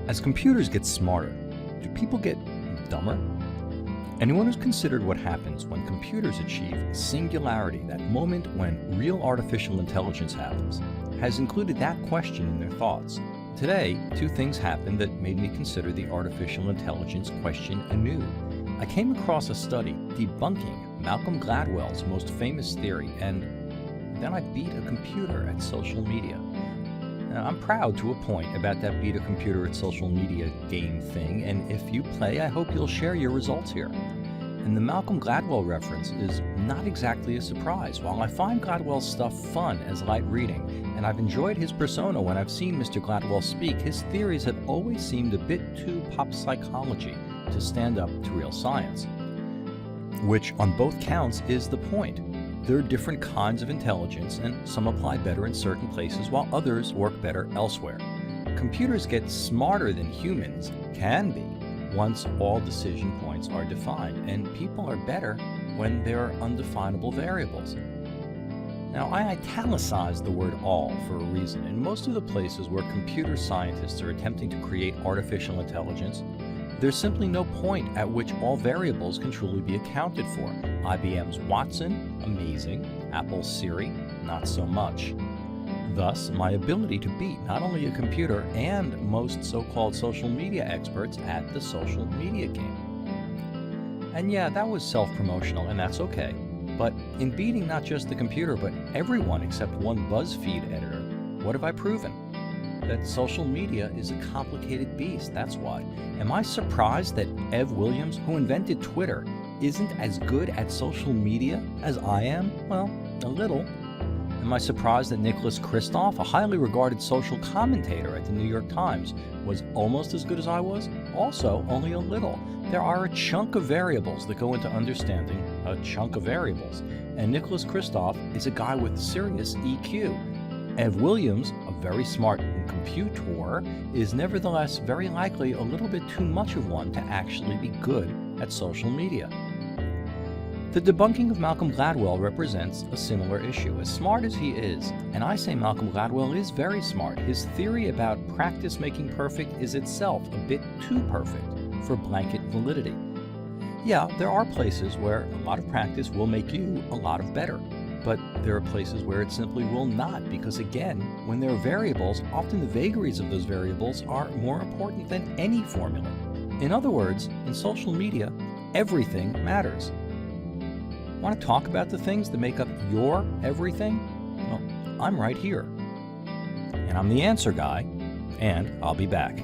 As computers get smarter, do people get dumber? Anyone who's considered what happens when computers achieve singularity, that moment when real artificial intelligence happens, has included that question in their thoughts. Today, two things happened that made me consider the artificial intelligence question anew. I came across a study debunking Malcolm Gladwell's most famous theory, and then I beat a computer at social media. Now, I'm proud to a point about that beat a computer at social media game thing, and if you play, I hope you'll share your results here. And the Malcolm Gladwell reference is not exactly a surprise. While I find Gladwell's stuff fun as light reading, and I've enjoyed his persona when I've seen Mr. Gladwell speak, his theories have always seemed a bit too pop psychology to stand up to real science. Which, on both counts, is the point. There are different kinds of intelligence, and some apply better in certain places while others work better elsewhere. Computers get smarter than humans can be once all decision points are defined, and people are better when there are undefinable variables. Now, I italicized the word all for a reason. In most of the places where computer scientists are attempting to create artificial intelligence, there's simply no point at which all variables can truly be accounted for. IBM's Watson, amazing. Apple's Siri, not so much. Thus, my ability to beat not only a computer and most so-called social media experts at the social media game. And yeah, that was self-promotional, and that's okay. But in beating not just the computer, but everyone except one BuzzFeed editor, what have I proven? That social media is a complicated beast, that's why. Am I surprised that Ev Williams, who invented Twitter, isn't as good at social media as I am? Well, a little. Am I surprised that Nicholas Kristof, a highly regarded social commentator at the New York Times, was almost as good as I was? Also, only a little. There are a chunk of variables that go into understanding a chunk of variables, and Nicholas Kristof is a guy with serious EQ. Ev Williams, a very smart computer, is nevertheless very likely a little bit too much of one to actually be good at social media. The debunking of Malcolm Gladwell represents a similar issue. As smart as he is, and I say Malcolm Gladwell is very smart, his theory about practice making perfect is itself a bit too perfect for blanket validity. Yeah, there are places where a lot of practice will make you a lot of better. But there are places where it simply will not, because again, when there are variables, often the vagaries of those variables are more important than any formula. In other words, in social media, everything matters. Want to talk about the things that make up your everything? Well, I'm right here. And I'm the answer guy, and I'll be back.